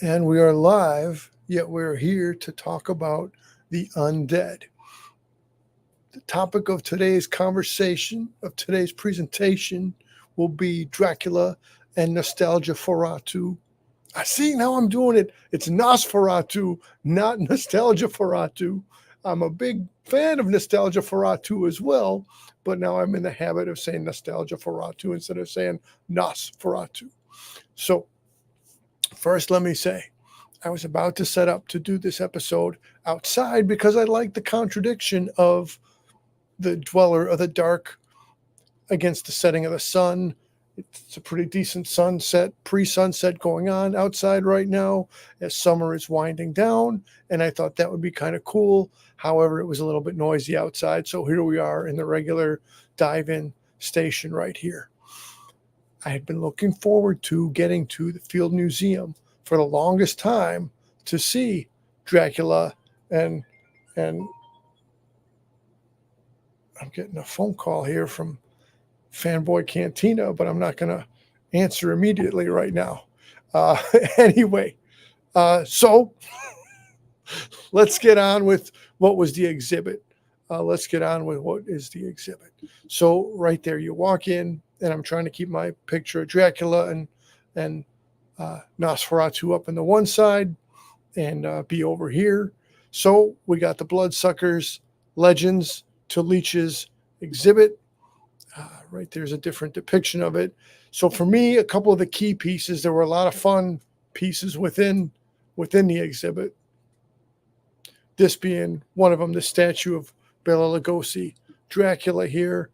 And we are live, yet we're here to talk about the undead. The topic of today's conversation, of today's presentation, will be Dracula and Nostalgia Foratu. I see now I'm doing it. It's Nosferatu, not Nostalgia Foratu. I'm a big fan of Nostalgia Foratu as well, but now I'm in the habit of saying Nostalgia Foratu instead of saying Nosferatu. So, first, let me say, I was about to set up to do this episode outside because I like the contradiction of the dweller of the dark against the setting of the sun. It's a pretty decent sunset, pre sunset going on outside right now as summer is winding down. And I thought that would be kind of cool. However, it was a little bit noisy outside. So here we are in the regular dive in station right here. I had been looking forward to getting to the Field Museum for the longest time to see Dracula and and I'm getting a phone call here from Fanboy Cantina, but I'm not going to answer immediately right now. Uh, anyway, so let's get on with what was the exhibit. Let's get on with what is the exhibit. So right there, you walk in, and I'm trying to keep my picture of Dracula and Nosferatu up on the one side, and be over here. So we got the Bloodsuckers Legends to Leeches exhibit. Right there's a different depiction of it. So for me, a couple of the key pieces, there were a lot of fun pieces within the exhibit. This being one of them, the statue of Bela Lugosi, Dracula here,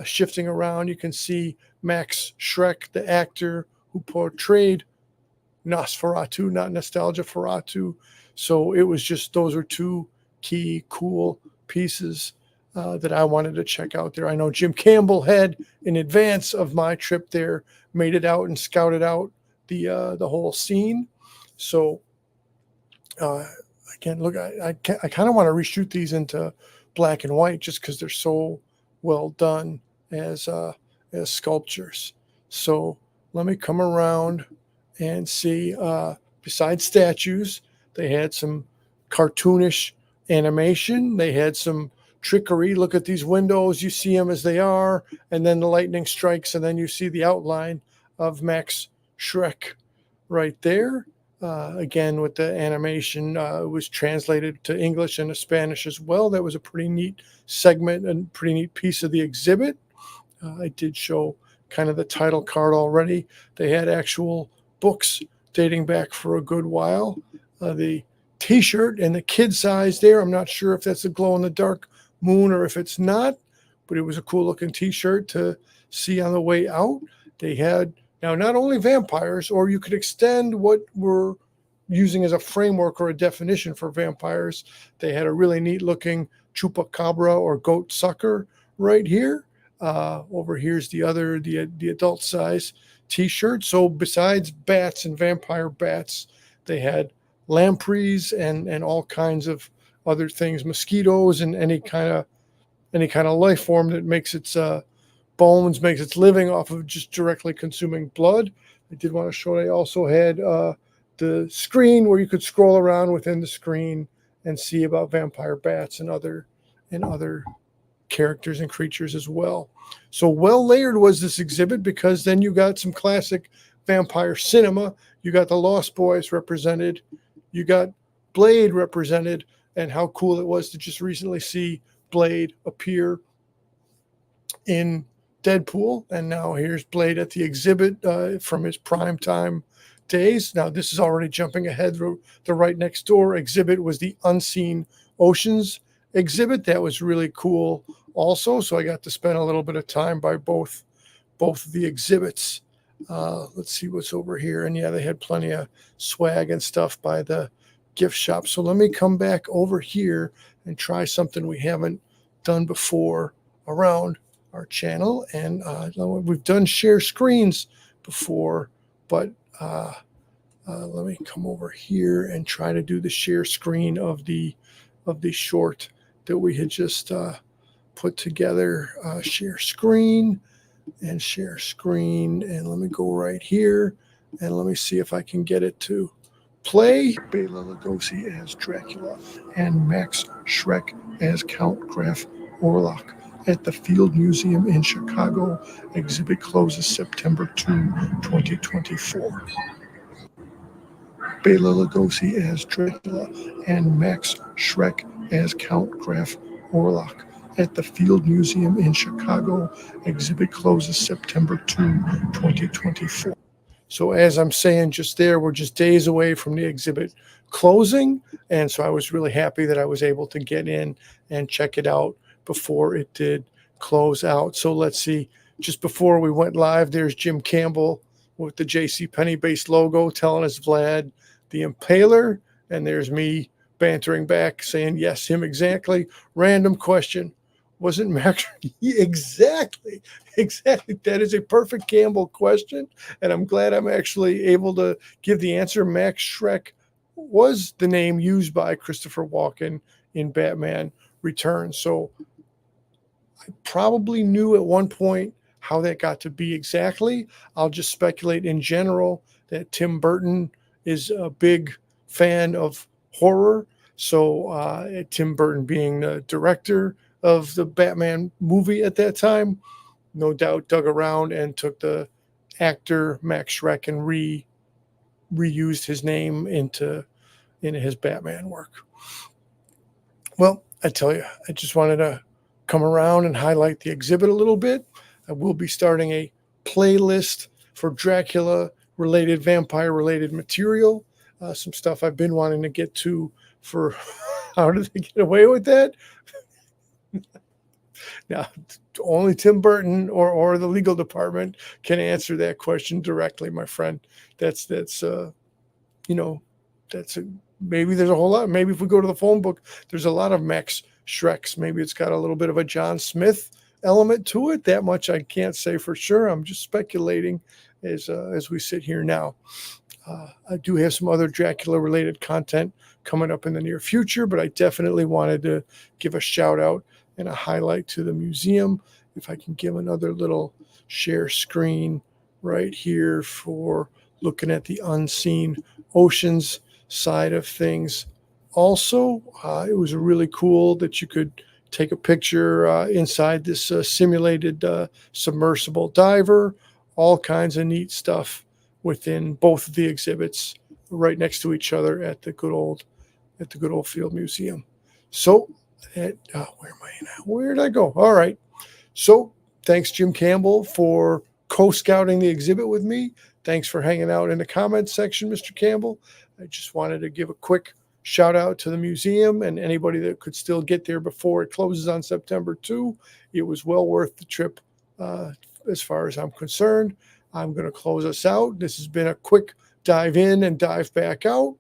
shifting around. You can see Max Schreck, the actor who portrayed Nosferatu, not Nostalgia Feratu. So it was just those are two key cool pieces that I wanted to check out there. I know Jim Campbell had in advance of my trip there made it out and scouted out the whole scene. So again, look, I kind of want to reshoot these into black and white just because they're so well done as sculptures. So let me come around and see. Besides statues, they had some cartoonish animation. They had some trickery. Look at these windows. You see them as they are, and then the lightning strikes, and then you see the outline of Max Schreck right there. Again, with the animation, it was translated to English and to Spanish as well. That was a pretty neat segment and pretty neat piece of the exhibit. I did show kind of the title card already. They had actual books dating back for a good while. The T-shirt and the kid size there. I'm not sure if that's a glow in the dark moon or if it's not, but it was a cool looking T-shirt to see on the way out. They had now not only vampires, or you could extend what we're using as a framework or a definition for vampires. They had a really neat looking chupacabra or goat sucker right here. Over here's the adult size T-shirt. So besides bats and vampire bats, they had lampreys and all kinds of other things, mosquitoes and any kind of life form that makes its bones, makes its living off of just directly consuming blood. I did want to show they also had the screen where you could scroll around within the screen and see about vampire bats and other characters and creatures as well. So well layered was this exhibit because then you got some classic vampire cinema. You got the Lost Boys represented. You got Blade represented, and how cool it was to just recently see Blade appear in Deadpool. And now here's Blade at the exhibit from his prime time days. Now this is already jumping ahead. The right next door exhibit was the Unseen Oceans exhibit. That was really cool also. So I got to spend a little bit of time by both of the exhibits. Let's see what's over here. And yeah, they had plenty of swag and stuff by the gift shop. So let me come back over here and try something we haven't done before around our channel. And we've done share screens before, but let me come over here and try to do the share screen of the short that we had just put together. Share screen, and let me go right here and let me see if I can get it to play Bela Lugosi as Dracula and Max Schreck as Count Graf Orlok at the Field Museum in Chicago. Exhibit closes September 2, 2024. Bela Lugosi as Dracula and Max Schreck as Count Graf Orlok at the Field Museum in Chicago. Exhibit closes September 2, 2024. So as I'm saying just there, we're just days away from the exhibit closing. And so I was really happy that I was able to get in and check it out before it did close out. So let's see, just before we went live, there's Jim Campbell with the JCPenney based logo telling us Vlad the Impaler. And there's me bantering back saying, yes, him exactly. Random question. Wasn't Max? Exactly. Exactly. That is a perfect Campbell question. And I'm glad I'm actually able to give the answer. Max Schreck was the name used by Christopher Walken in Batman Returns. So I probably knew at one point how that got to be exactly. I'll just speculate in general that Tim Burton is a big fan of horror. So Tim Burton being the director of the Batman movie at that time, no doubt dug around and took the actor Max Schreck and reused his name into his Batman work. Well, I tell you, I just wanted to come around and highlight the exhibit a little bit. I will be starting a playlist for Dracula related, vampire related material. Some stuff I've been wanting to get to for how did they get away with that? Now, only Tim Burton or the legal department can answer that question directly, my friend. That's maybe there's a whole lot. Maybe if we go to the phone book, there's a lot of Max Schrecks. Maybe it's got a little bit of a John Smith element to it. That much I can't say for sure. I'm just speculating as we sit here now. I do have some other Dracula related content coming up in the near future, but I definitely wanted to give a shout out and a highlight to the museum. If I can give another little share screen right here for looking at the unseen oceans side of things. Also, it was really cool that you could take a picture inside this simulated submersible diver. All kinds of neat stuff within both of the exhibits right next to each other at the good old Field Museum. So where am I now? Where did I go? All right. So thanks, Jim Campbell, for co-scouting the exhibit with me. Thanks for hanging out in the comments section, Mr. Campbell. I just wanted to give a quick shout out to the museum and anybody that could still get there before it closes on September 2. It was well worth the trip as far as I'm concerned. I'm going to close us out. This has been a quick dive in and dive back out.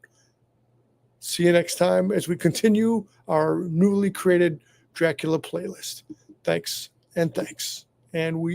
See you next time as we continue our newly created Dracula playlist. Thanks and thanks. And we